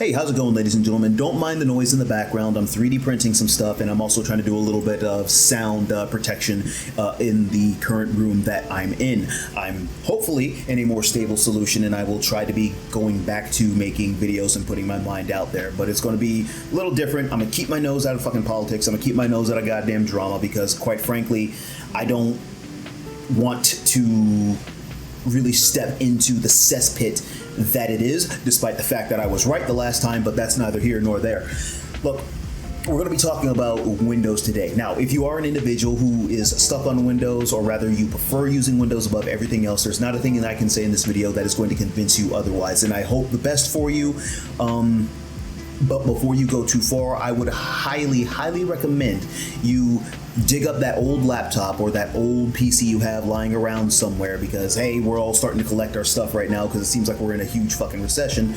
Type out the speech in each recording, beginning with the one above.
Hey, how's it going, ladies and gentlemen? Don't mind the noise in the background. I'm 3D printing some stuff, and I'm also trying to do a little bit of sound protection in the current room that I'm in. I'm hopefully in a more stable solution, and I will try to be going back to making videos and putting my mind out there. But it's going to be a little different. I'm going to keep my nose out of fucking politics. I'm going to keep my nose out of goddamn drama because, quite frankly, I don't want to really step into the cesspit that it is, despite the fact that I was right the last time, but that's neither here nor there. Look, we're going to be talking about Windows today. Now, if you are an individual who is stuck on Windows, or rather you prefer using Windows above everything else, there's not a thing that I can say in this video that is going to convince you otherwise, and I hope the best for you. But before you go too far, I would highly recommend you dig up that old laptop or that old PC you have lying around somewhere, because hey, we're all starting to collect our stuff right now because it seems like we're in a huge fucking recession.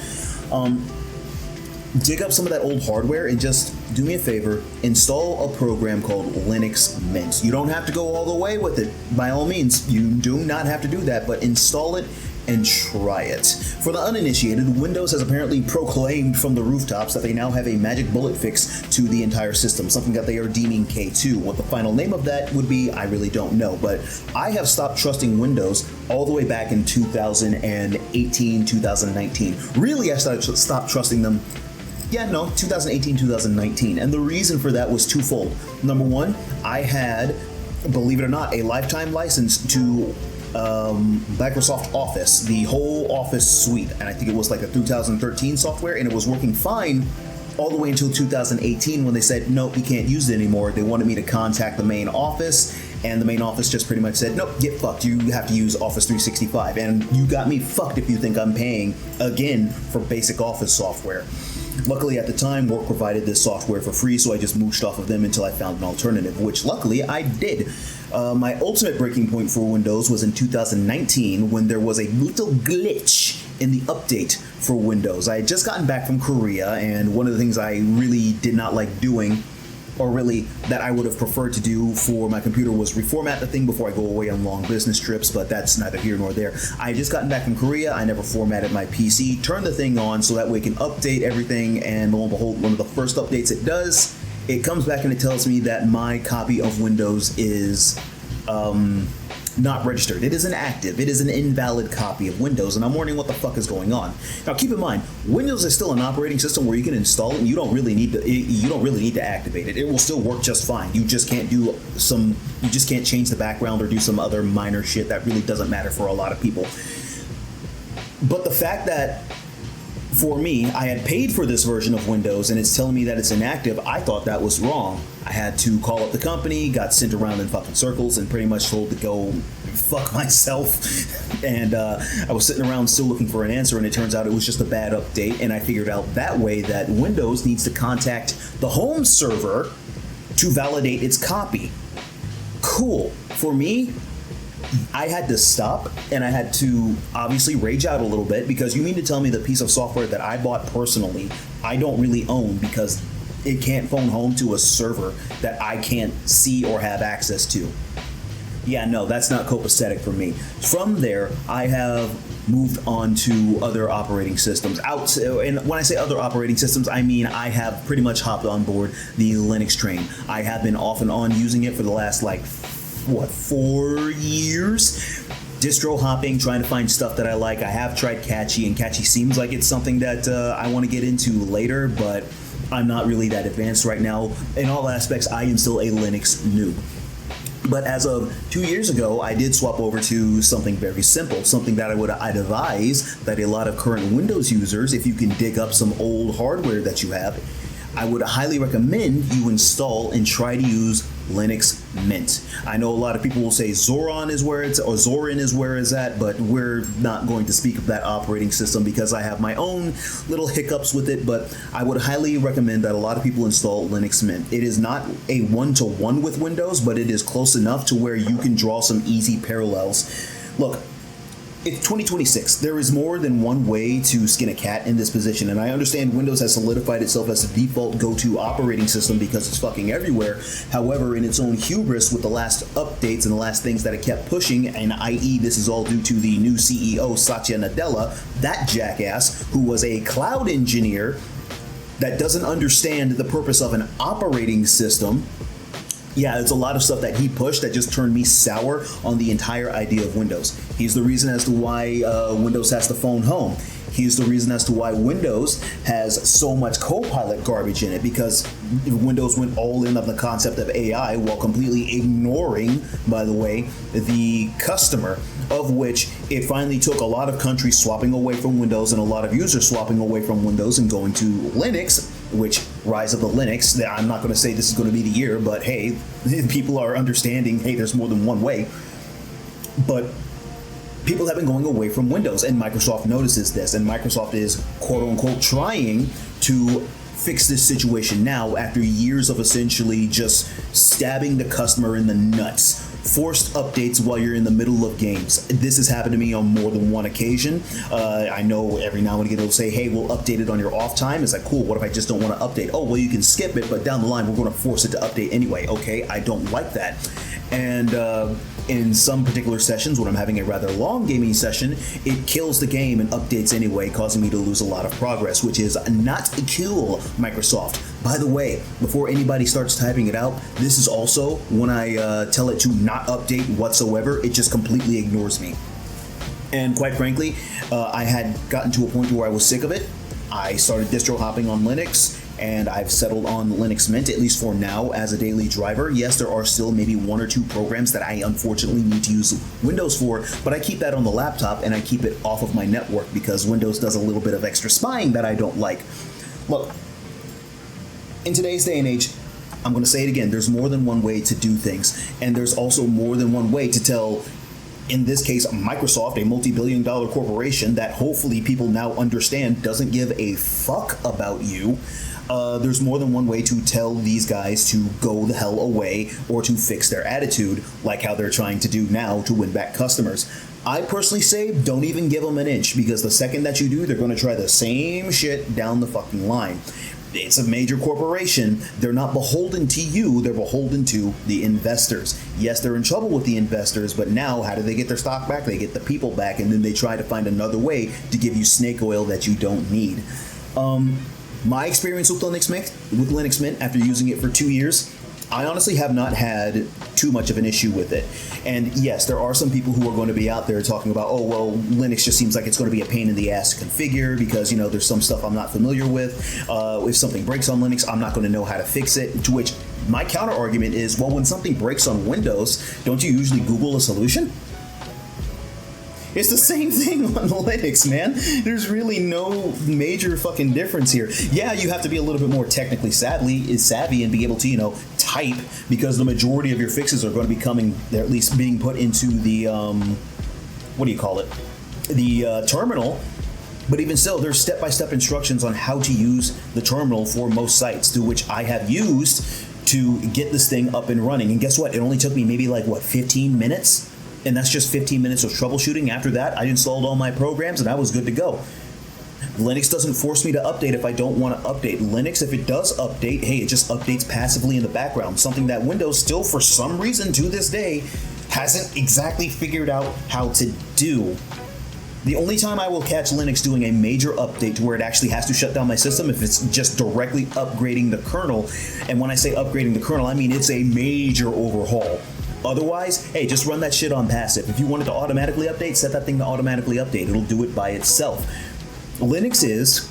Dig up some of that old hardware and just do me a favor, install a program called Linux Mint. You don't have to go all the way with it, by all means. You do not have to do that, but install it and try it. For the uninitiated, Windows has apparently proclaimed from the rooftops that they now have a magic bullet fix to the entire system, something that they are deeming K2. What the final name of that would be, I really don't know, but I have stopped trusting Windows all the way back in 2018, 2019. Really, I stopped trusting them 2018, 2019. And the reason for that was twofold. Number one, I had, believe it or not, a lifetime license to Microsoft Office, the whole Office suite, and I think it was like a 2013 software, and it was working fine all the way until 2018 when they said, nope, you can't use it anymore. They wanted me to contact the main office, and the main office just pretty much said, nope, get fucked. You have to use Office 365, and you got me fucked if you think I'm paying, again, for basic Office software. Luckily, at the time, work provided this software for free, so I just mooched off of them until I found an alternative, which luckily I did. My ultimate breaking point for Windows was in 2019 when there was a little glitch in the update for Windows. I had just gotten back from Korea, and one of the things I really did not like doing, or really that I would have preferred to do for my computer, was reformat the thing before I go away on long business trips, but that's neither here nor there. I had just gotten back from Korea, I never formatted my PC, turned the thing on so that way it can update everything, and lo and behold, one of the first updates it does, it comes back and it tells me that my copy of Windows is not registered. It isn't active. It is an invalid copy of Windows, and I'm wondering what the fuck is going on. Now, keep in mind, Windows is still an operating system where you can install it, and you don't really need to activate it. It will still work just fine. You just can't change the background or do some other minor shit that really doesn't matter for a lot of people. But the fact that, for me, I had paid for this version of Windows and it's telling me that it's inactive, I thought that was wrong. I had to call up the company, got sent around in fucking circles, and pretty much told to go fuck myself. And I was sitting around still looking for an answer, and it turns out it was just a bad update, and I figured out that way that Windows needs to contact the home server to validate its copy. Cool. For me, I had to stop, and I had to obviously rage out a little bit, because you mean to tell me the piece of software that I bought personally, I don't really own, because it can't phone home to a server that I can't see or have access to. Yeah, no, that's not copacetic for me. From there, I have moved on to other operating systems. And when I say other operating systems, I mean I have pretty much hopped on board the Linux train. I have been off and on using it for the last 4 years, distro hopping, trying to find stuff that I like. I have tried Catchy, and Catchy seems like it's something that I want to get into later, but I'm not really that advanced right now. In all aspects, I am still a Linux noob. But as of 2 years ago, I did swap over to something very simple, something that I'd advise that a lot of current Windows users, if you can dig up some old hardware that you have, I would highly recommend you install and try to use Linux Mint. I know a lot of people will say Zorin is where it's at, but we're not going to speak of that operating system because I have my own little hiccups with it, but I would highly recommend that a lot of people install Linux Mint. It is not a one-to-one with Windows, but it is close enough to where you can draw some easy parallels. Look, it's 2026. There is more than one way to skin a cat in this position, and I understand Windows has solidified itself as the default go-to operating system because it's fucking everywhere. However, in its own hubris with the last updates and the last things that it kept pushing, and i.e. this is all due to the new CEO, Satya Nadella, that jackass, who was a cloud engineer that doesn't understand the purpose of an operating system, yeah, it's a lot of stuff that he pushed that just turned me sour on the entire idea of Windows. He's the reason as to why Windows has the phone home. He's the reason as to why Windows has so much Copilot garbage in it, because Windows went all in on the concept of AI while completely ignoring, by the way, the customer, of which it finally took a lot of countries swapping away from Windows and a lot of users swapping away from Windows and going to Linux, which rise of the Linux. I'm not going to say this is going to be the year, but hey, people are understanding, hey, there's more than one way. But people have been going away from Windows, and Microsoft notices this, and Microsoft is quote-unquote trying to fix this situation now after years of essentially just stabbing the customer in the nuts. Forced updates while you're in the middle of games. This has happened to me on more than one occasion. I know every now and again it'll say, hey, we'll update it on your off time. It's like, cool, what if I just don't want to update? Oh, well, you can skip it, but down the line we're going to force it to update anyway. Okay, I don't like that. And in some particular sessions, when I'm having a rather long gaming session, it kills the game and updates anyway, causing me to lose a lot of progress, which is not cool, Microsoft. By the way, before anybody starts typing it out, this is also when I tell it to not update whatsoever, it just completely ignores me. And quite frankly, I had gotten to a point where I was sick of it. I started distro hopping on Linux, and I've settled on Linux Mint, at least for now, as a daily driver. Yes, there are still maybe one or two programs that I unfortunately need to use Windows for, but I keep that on the laptop and I keep it off of my network because Windows does a little bit of extra spying that I don't like. Look, in today's day and age, I'm going to say it again, there's more than one way to do things, and there's also more than one way to tell, in this case, Microsoft, a multi-billion-dollar corporation that hopefully people now understand doesn't give a fuck about you. There's more than one way to tell these guys to go the hell away or to fix their attitude, like how they're trying to do now to win back customers. I personally say don't even give them an inch, because the second that you do, they're going to try the same shit down the fucking line. It's a major corporation. They're not beholden to you. They're beholden to the investors. Yes, they're in trouble with the investors, but now how do they get their stock back? They get the people back, and then they try to find another way to give you snake oil that you don't need. My experience with Linux Mint after using it for 2 years, I honestly have not had too much of an issue with it. And yes, there are some people who are going to be out there talking about, oh, well, Linux just seems like it's going to be a pain in the ass to configure because, you know, there's some stuff I'm not familiar with. If something breaks on Linux, I'm not going to know how to fix it. To which my counter argument is, well, when something breaks on Windows, don't you usually Google a solution? It's the same thing on Linux, man. There's really no major fucking difference here. Yeah, you have to be a little bit more technically savvy and be able to, you know, type, because the majority of your fixes are going to be coming, they're at least being put into the, what do you call it? The terminal. But even still, there's step-by-step instructions on how to use the terminal for most sites, to which I have used to get this thing up and running. And guess what? It only took me maybe like, 15 minutes? And that's just 15 minutes of troubleshooting. After that, I installed all my programs and I was good to go. Linux doesn't force me to update if I don't want to update. Linux, if it does update, hey, it just updates passively in the background, something that Windows still, for some reason to this day, hasn't exactly figured out how to do. The only time I will catch Linux doing a major update to where it actually has to shut down my system if it's just directly upgrading the kernel. And when I say upgrading the kernel, I mean it's a major overhaul. Otherwise, hey, just run that shit on passive. If you want it to automatically update, set that thing to automatically update. It'll do it by itself. Linux is,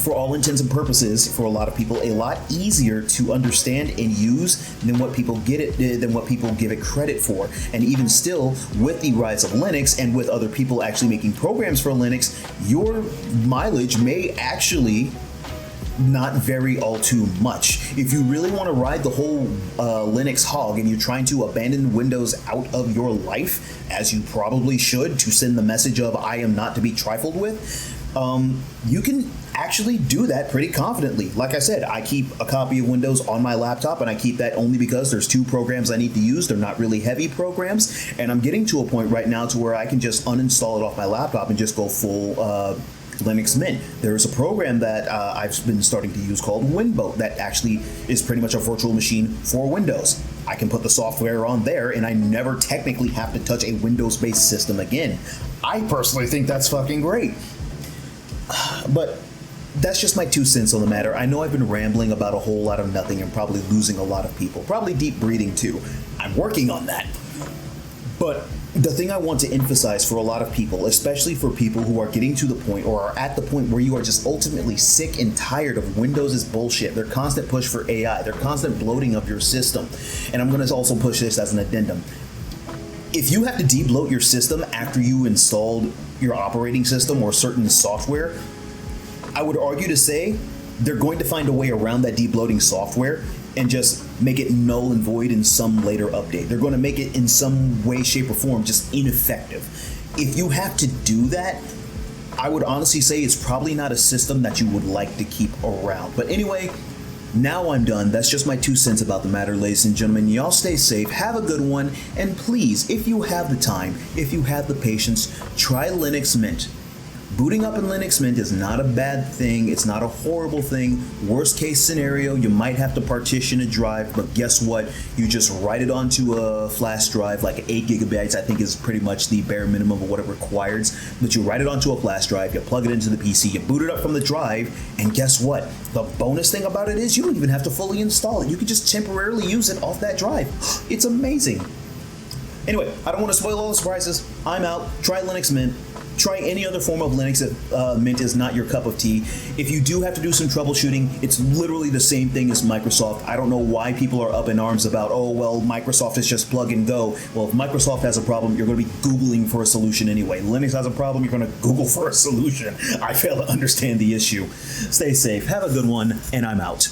for all intents and purposes, for a lot of people, a lot easier to understand and use than what people give it credit for. And even still, with the rise of Linux and with other people actually making programs for Linux, your mileage may actually not vary all too much. If you really want to ride the whole Linux hog and you're trying to abandon Windows out of your life, as you probably should, to send the message of I am not to be trifled with, you can actually do that pretty confidently. Like I said, I keep a copy of Windows on my laptop, and I keep that only because there's 2 programs I need to use. They're not really heavy programs, and I'm getting to a point right now to where I can just uninstall it off my laptop and just go full Linux Mint. There's a program that I've been starting to use called Winboat that actually is pretty much a virtual machine for Windows. I can put the software on there and I never technically have to touch a Windows-based system again. I personally think that's fucking great. But that's just my 2 cents on the matter. I know I've been rambling about a whole lot of nothing and probably losing a lot of people. Probably deep breathing too. I'm working on that. But the thing I want to emphasize for a lot of people, especially for people who are getting to the point or are at the point where you are just ultimately sick and tired of Windows' bullshit, their constant push for AI, their constant bloating of your system. And I'm going to also push this as an addendum. If you have to debloat your system after you installed your operating system or certain software, I would argue to say they're going to find a way around that debloating software and just make it null and void in some later update. They're going to make it in some way, shape, or form just ineffective. If you have to do that, I would honestly say it's probably not a system that you would like to keep around. But anyway, now I'm done. That's just my 2 cents about the matter, ladies and gentlemen. Y'all stay safe, have a good one, and please, if you have the time, if you have the patience, try Linux Mint. Booting up in Linux Mint is not a bad thing. It's not a horrible thing. Worst case scenario, you might have to partition a drive, but guess what? You just write it onto a flash drive, like 8 gigabytes, I think is pretty much the bare minimum of what it requires. But you write it onto a flash drive, you plug it into the PC, you boot it up from the drive, and guess what? The bonus thing about it is you don't even have to fully install it. You can just temporarily use it off that drive. It's amazing. Anyway, I don't want to spoil all the surprises. I'm out. Try Linux Mint. Try any other form of Linux if Mint is not your cup of tea. If you do have to do some troubleshooting, it's literally the same thing as Microsoft. I don't know why people are up in arms about, oh, well, Microsoft is just plug and go. Well, if Microsoft has a problem, you're going to be Googling for a solution anyway. Linux has a problem, you're going to Google for a solution. I fail to understand the issue. Stay safe, have a good one, and I'm out.